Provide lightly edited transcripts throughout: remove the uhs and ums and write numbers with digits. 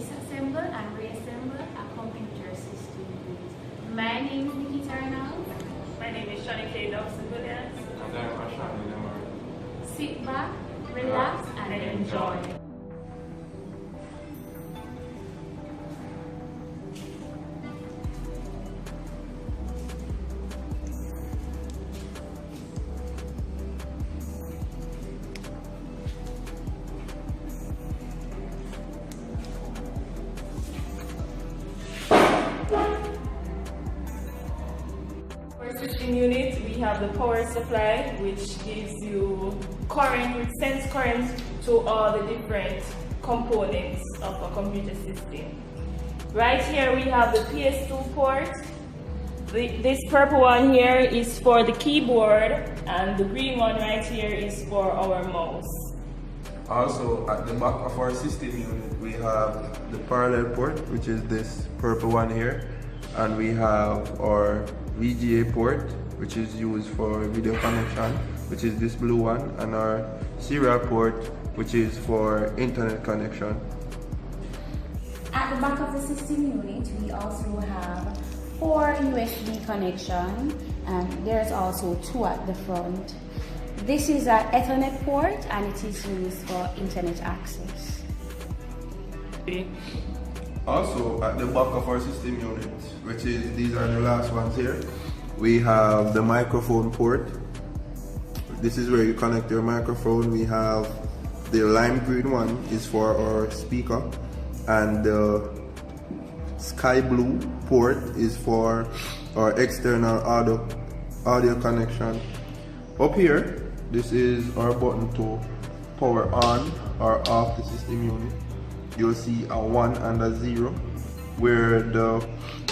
disassemble and reassemble a computer system unit. My name is Nikita Arnold. My name is Shanika Dawson-Williams. And I'm Ashani Lamar. Sit back, relax, and enjoy. System unit, we have the power supply, which gives you current, which sends current to all the different components of a computer system. Right here we have the PS2 port. This purple one here is for the keyboard, and the green one right here is for our mouse. Also, at the back of our system unit, we have the parallel port, which is this purple one here, and we have our VGA port, which is used for video connection, which is this blue one, and our serial port, which is for internet connection. At the back of the system unit, we also have 4 USB connections, and there's also 2 at the front. This is an Ethernet port, and it is used for internet access. Also, at the back of our system unit, which is, these are the last ones here, we have the microphone port. This is where you connect your microphone. We have the lime green one is for our speaker, and the sky blue port is for our external audio connection. Up here, this is our button to power on or off the system unit. You'll see a 1 and a 0. Where the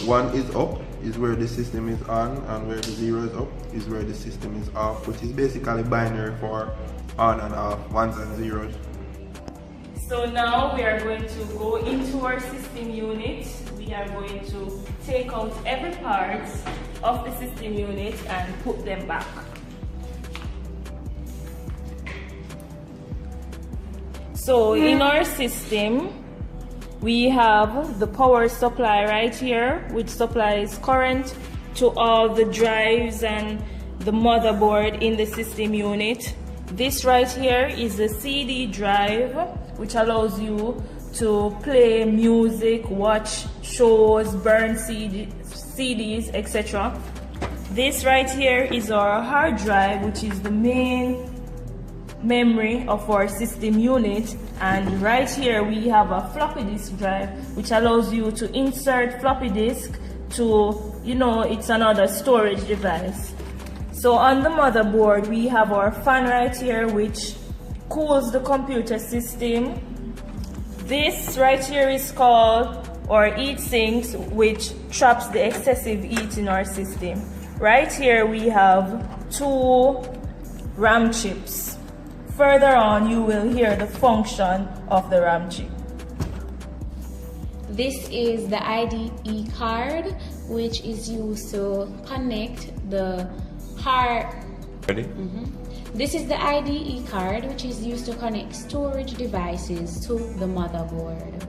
1 is up is where the system is on, and where the 0 is up is where the system is off, which is basically binary for on and off, 1s and 0s. So now we are going to go into our system unit. We are going to take out every part of the system unit and put them back. So in our system, we have the power supply right here, which supplies current to all the drives and the motherboard in the system unit. This right here is the CD drive, which allows you to play music, watch shows, burn CDs, etc. This right here is our hard drive, which is the main memory of our system unit, and right here we have a floppy disk drive, which allows you to insert floppy disk to, it's another storage device. So on the motherboard we have our fan right here, which cools the computer system. This right here is called our heat sinks, which traps the excessive heat in our system. Right here we have 2 RAM chips. Further on, you will hear the function of the RAM chip. This is the IDE card, which is used to connect the hard. Ready? This is the IDE card, which is used to connect storage devices to the motherboard.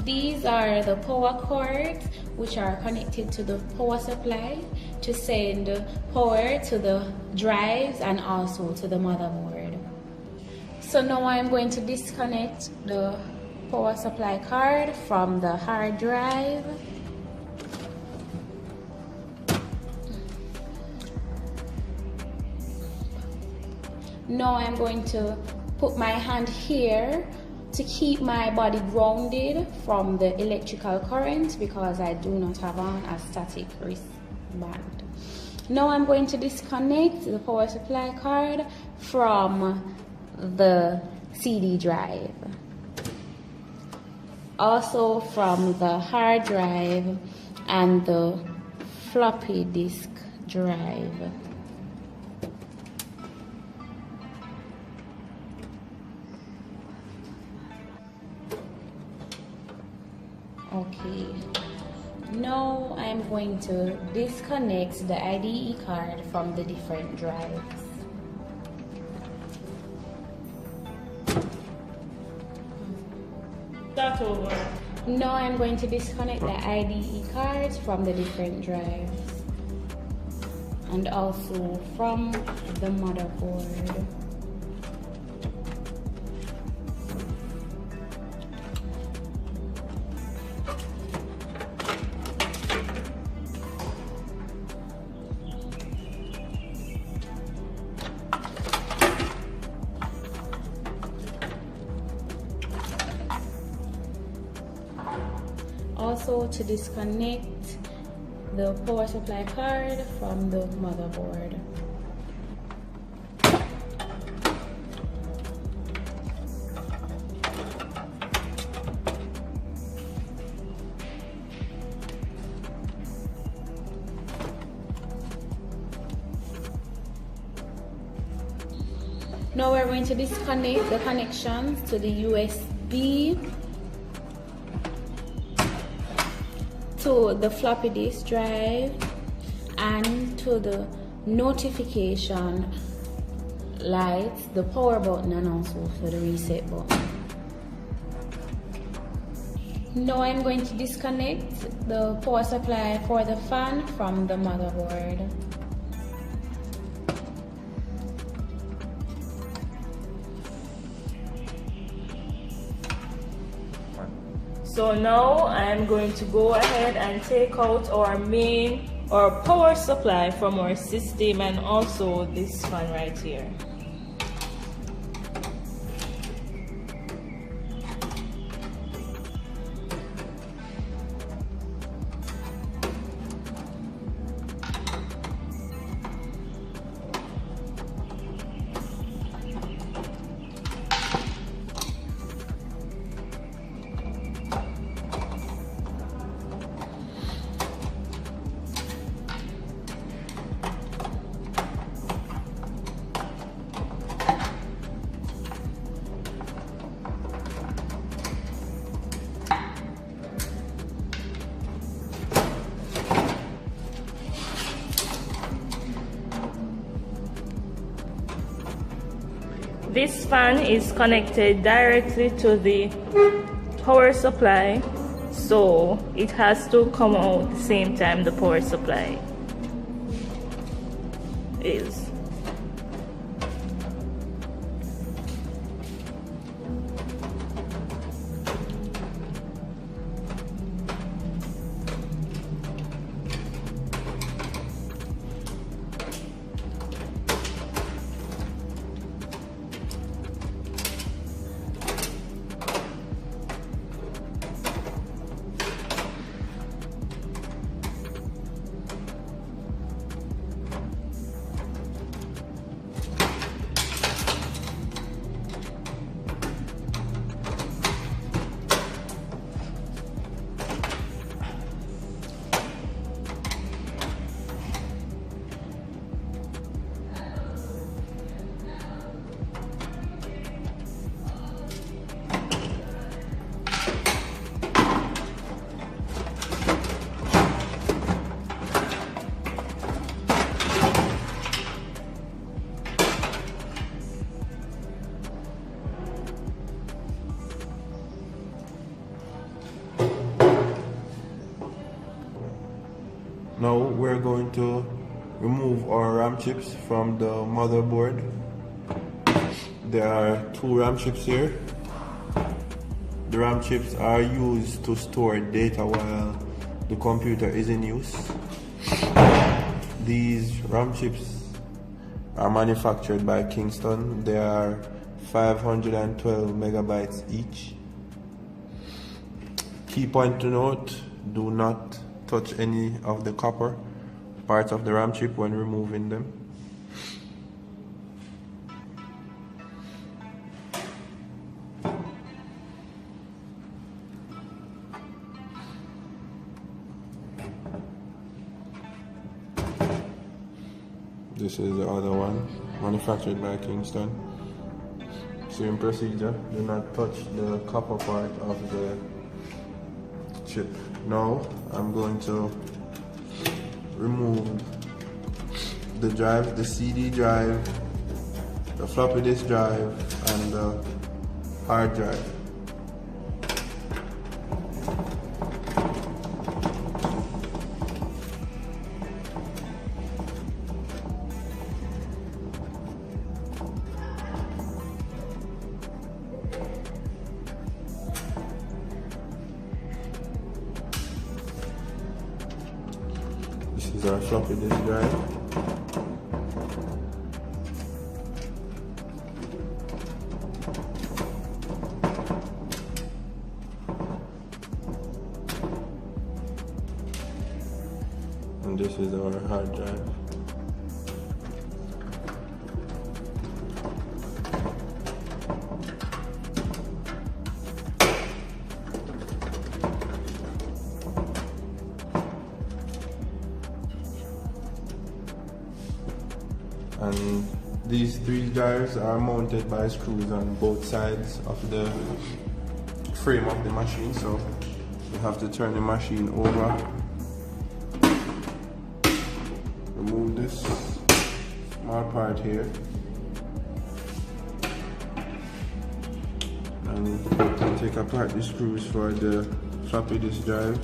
These are the power cords, which are connected to the power supply to send power to the drives and also to the motherboard. So now I'm going to disconnect the power supply card from the hard drive. Now I'm going to put my hand here to keep my body grounded from the electrical current, because I do not have on a static wristband. Now I'm going to disconnect the power supply card from the CD drive, also from the hard drive and the floppy disk drive. Okay, now I'm going to disconnect the IDE card from the different drives. start over? No, I'm going to disconnect the IDE cards from the different drives and also from the motherboard. Also to disconnect the power supply card from the motherboard. Now we're going to disconnect the connections to the USB, to the floppy disk drive, and to the notification lights, the power button, and also for the reset button. Now I'm going to disconnect the power supply for the fan from the motherboard. So now I'm going to go ahead and take out our main or power supply from our system and also this fan right here. This fan is connected directly to the power supply, so it has to come out the same time the power supply is. Now we're going to remove our RAM chips from the motherboard. There are 2 RAM chips here. The RAM chips are used to store data while the computer is in use. These RAM chips are manufactured by Kingston. They are 512 megabytes each. Key point to note, do not touch any of the copper parts of the RAM chip when removing them. This is the other one, manufactured by Kingston. Same procedure, do not touch the copper part of the chip. Now I'm going to remove the drive, the CD drive, the floppy disk drive, and the hard drive. is our floppy disk drive. And this is our hard drive. And these 3 drives are mounted by screws on both sides of the frame of the machine, so you have to turn the machine over, remove this small part here, and take apart the screws for the floppy disk drive.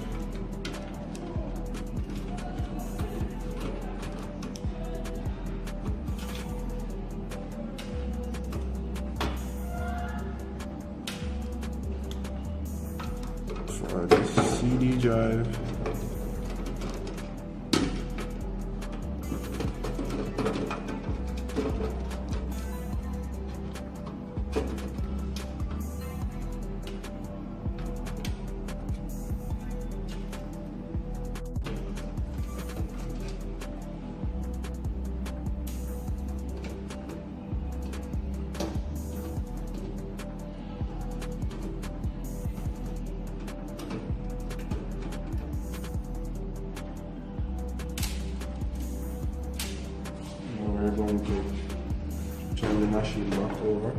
For the CD drive, we're going to turn the machine back over.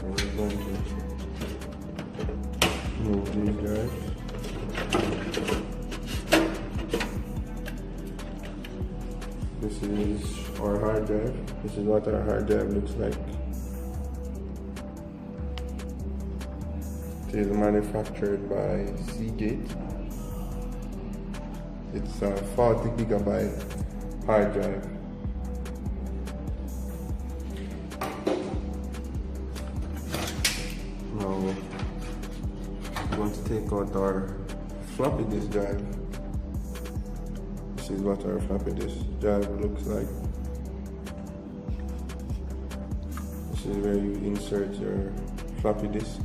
We're going to move these guys. This is our hard drive. This is what our hard drive looks like. It is manufactured by Seagate. It's a 40 gigabyte hard drive. Now we're going to take out our floppy disk drive. This is what our floppy disk drive looks like. This is where you insert your floppy disk.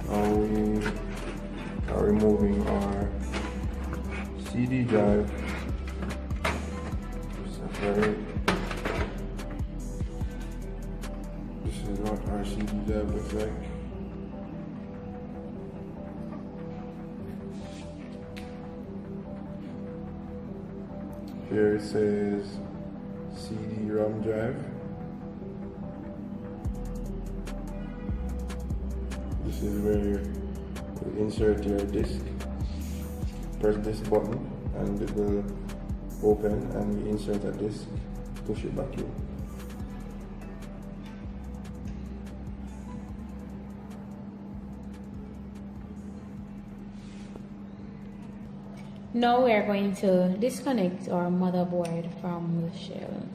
Now we are removing our CD drive. Separate. This is what our CD drive looks like. Here it says CD-ROM drive. This is where you insert your disk. Press this button and it will open, and we insert a disk, push it back in. Now we are going to disconnect our motherboard from the shell.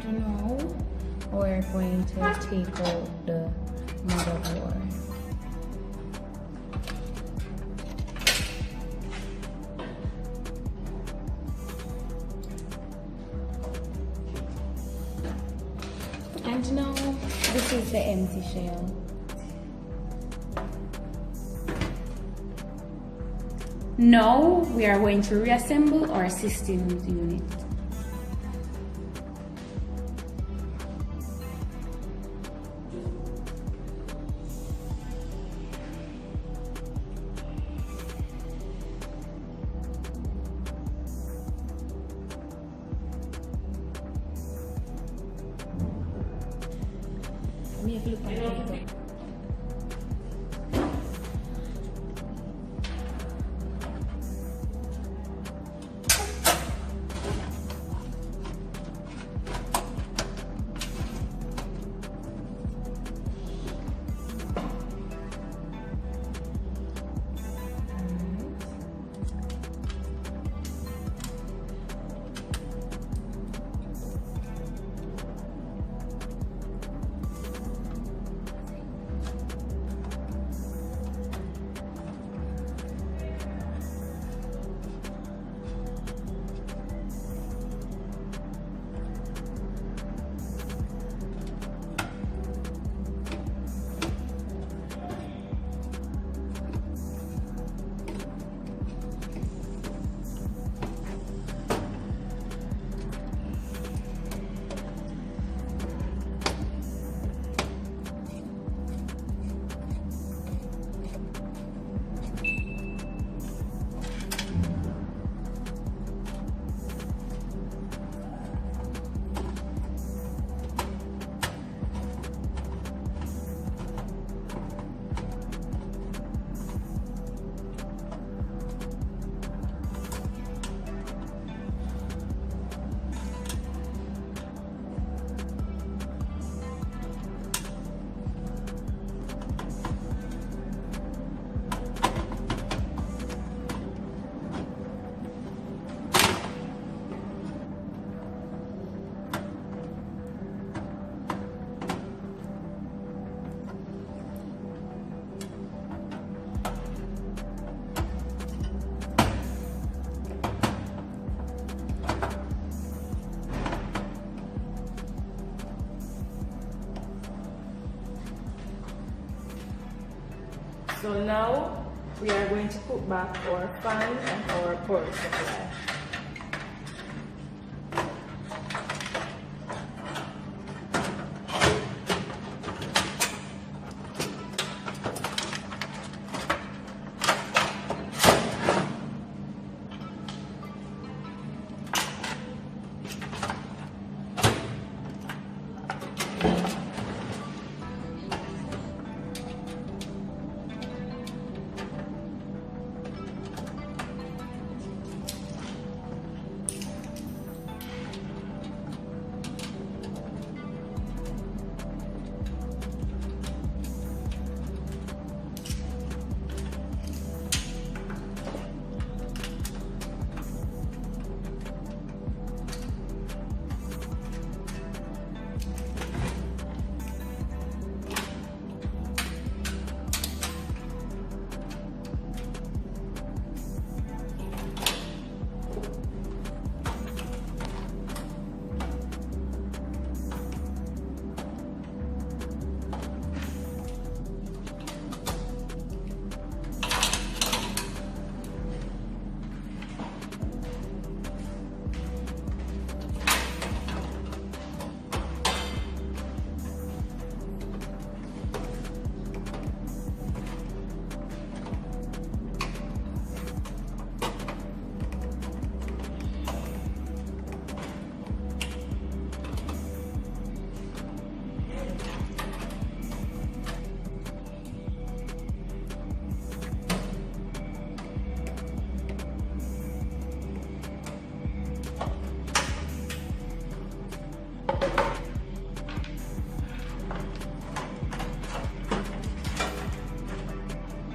And now we're going to take out the motherboard. And now this is the empty shell. Now we are going to reassemble our systems unit. So now we are going to put back our fan and our power supply.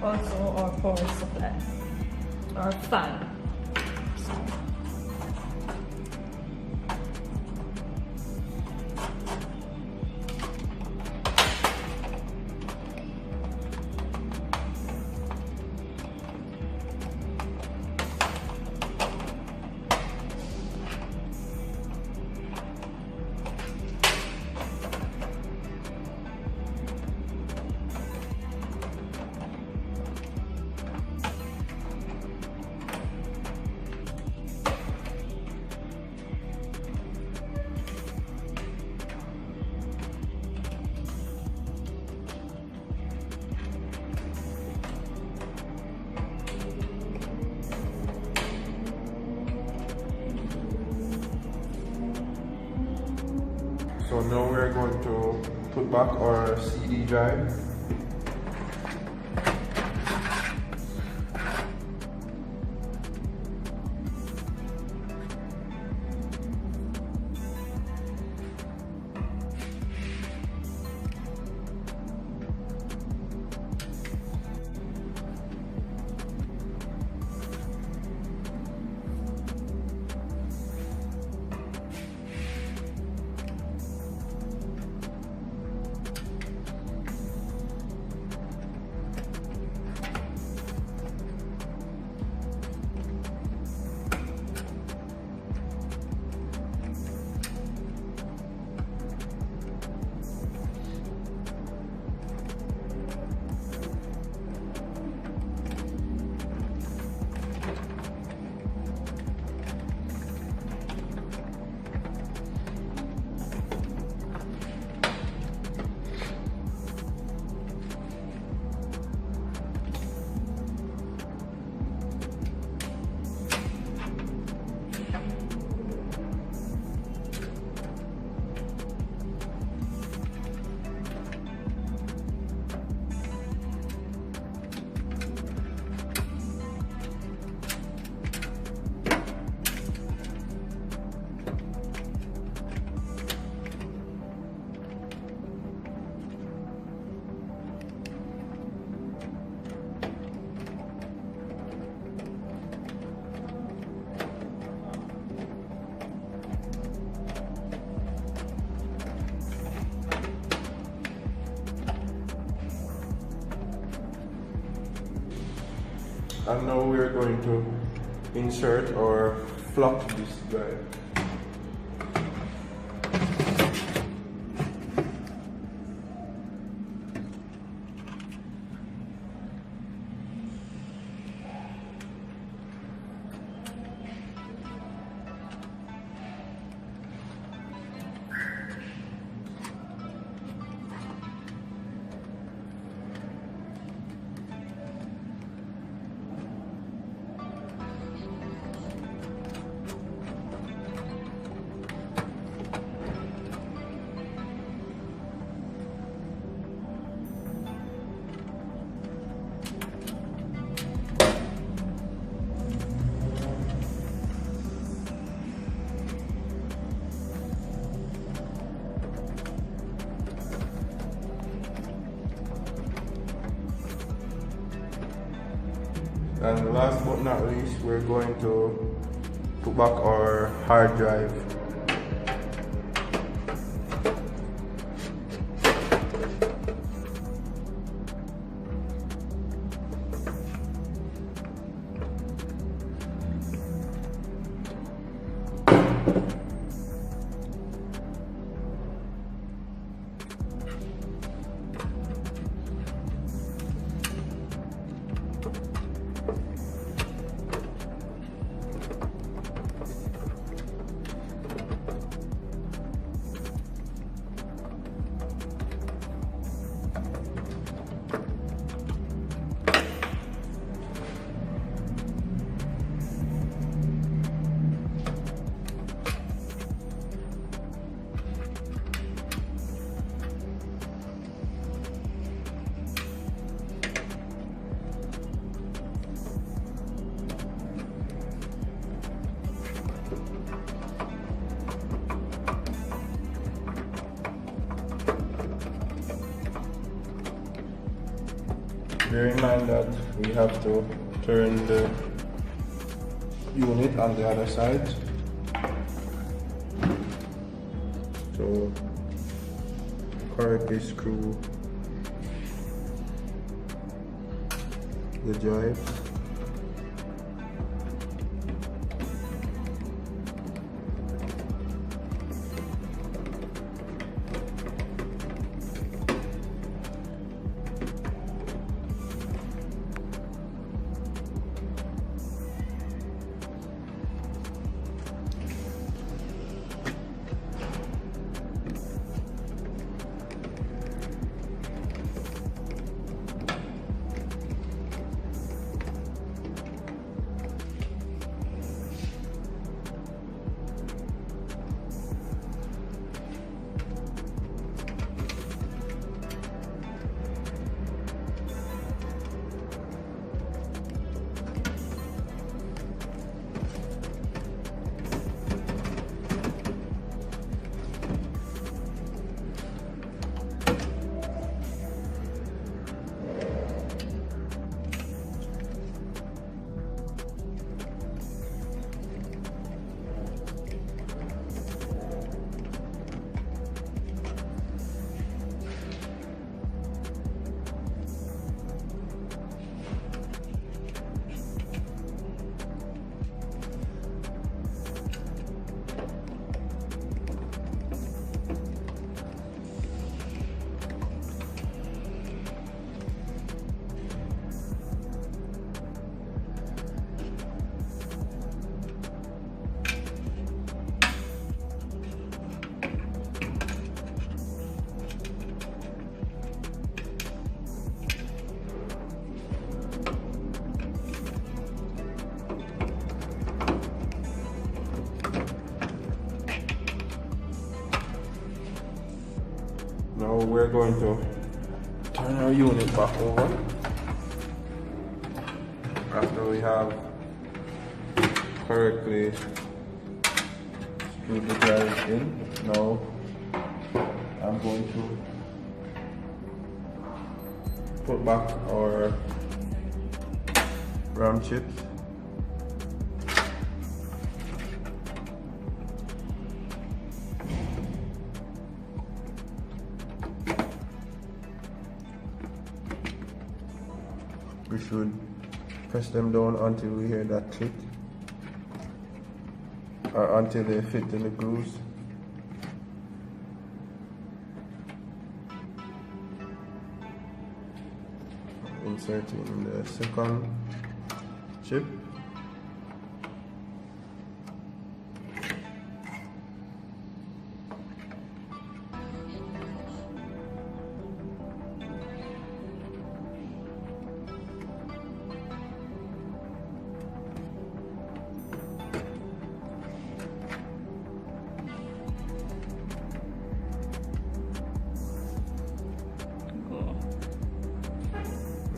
Also our power supply, our fan. So now we're going to put back our CD drive. And now we are going to insert or flop this drive. And last but not least, we're going to put back our hard drive. Bear in mind that we have to turn the unit on the other side. So correctly screw the drive. we're going to turn our unit back over after we have correctly screwed the drive in. Now I'm going to put back our RAM chips. We should press them down until we hear that click, or until they fit in the grooves. Inserting the second chip.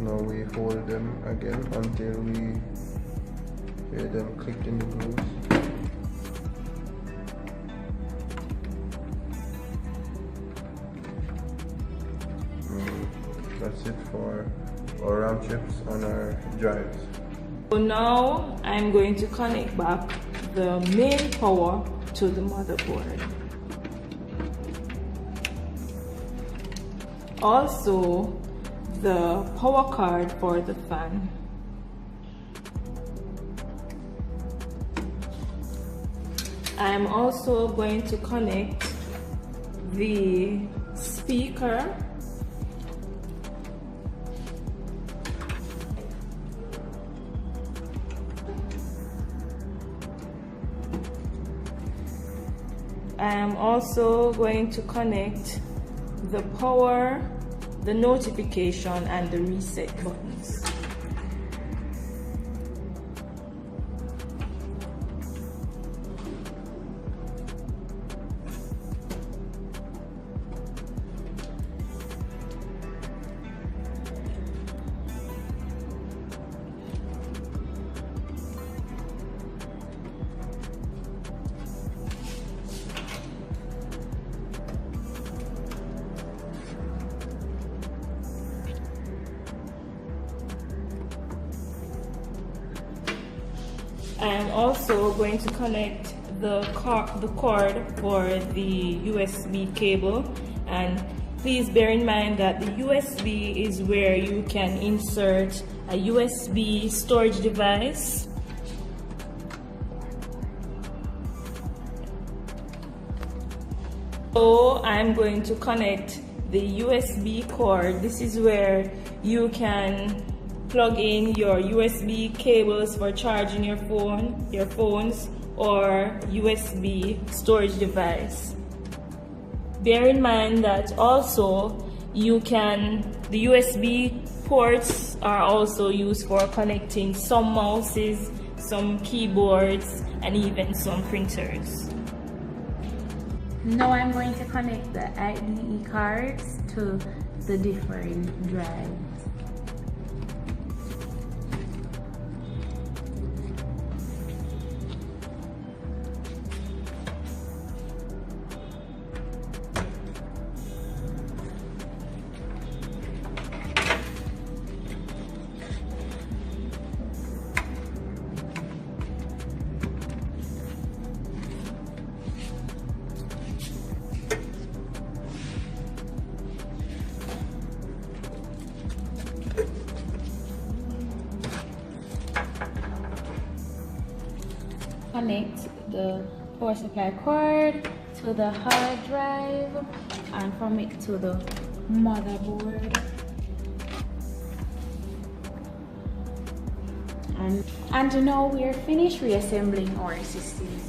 Now we hold them again until we hear them click in the grooves. That's it for our RAM chips on our drives. So now I'm going to connect back the main power to the motherboard. Also, the power card for the fan. I'm also going to connect the speaker I am also going to connect the power, the notification, and the reset buttons. I am also going to connect the cord for the USB cable, and please bear in mind that the USB is where you can insert a USB storage device. So I'm going to connect the USB cord. This is where you can plug in your USB cables for charging your phones, or USB storage device. Bear in mind that also the USB ports are also used for connecting some mouses, some keyboards, and even some printers. Now I'm going to connect the IDE cards to the different drives. Connect the power supply cord to the hard drive and from it to the motherboard. And now we are finished reassembling our systems.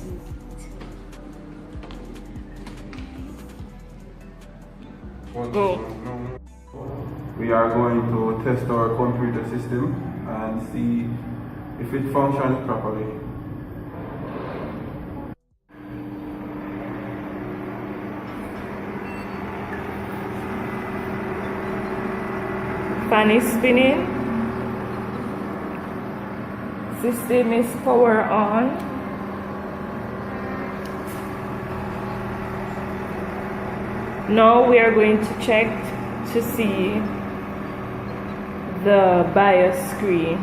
We are going to test our computer system and see if it functions properly. Fan is spinning. System is power on. Now we are going to check to see the BIOS screen.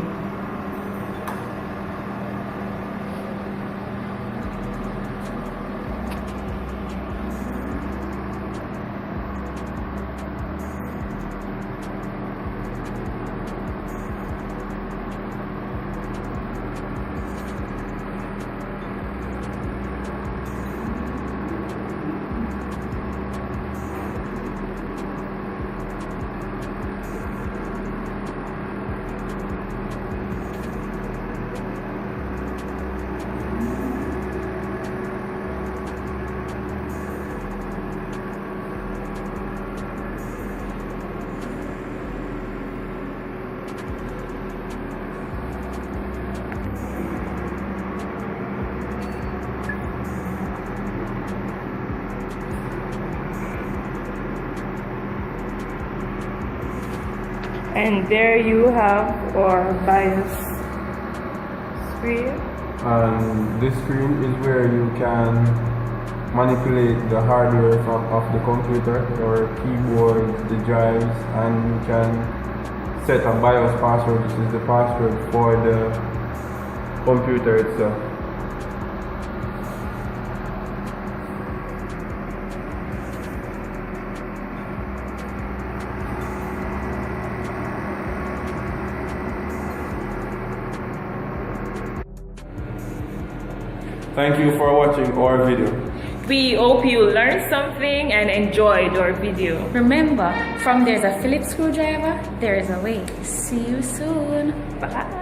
And there you have our BIOS screen. And this screen is where you can manipulate the hardware of the computer, your keyboard, the drives, and you can set a BIOS password. This is the password for the computer itself. Thank you for watching our video. We hope you learned something and enjoyed our video. Remember, from there's a Phillips screwdriver, there is a way. See you soon. Bye.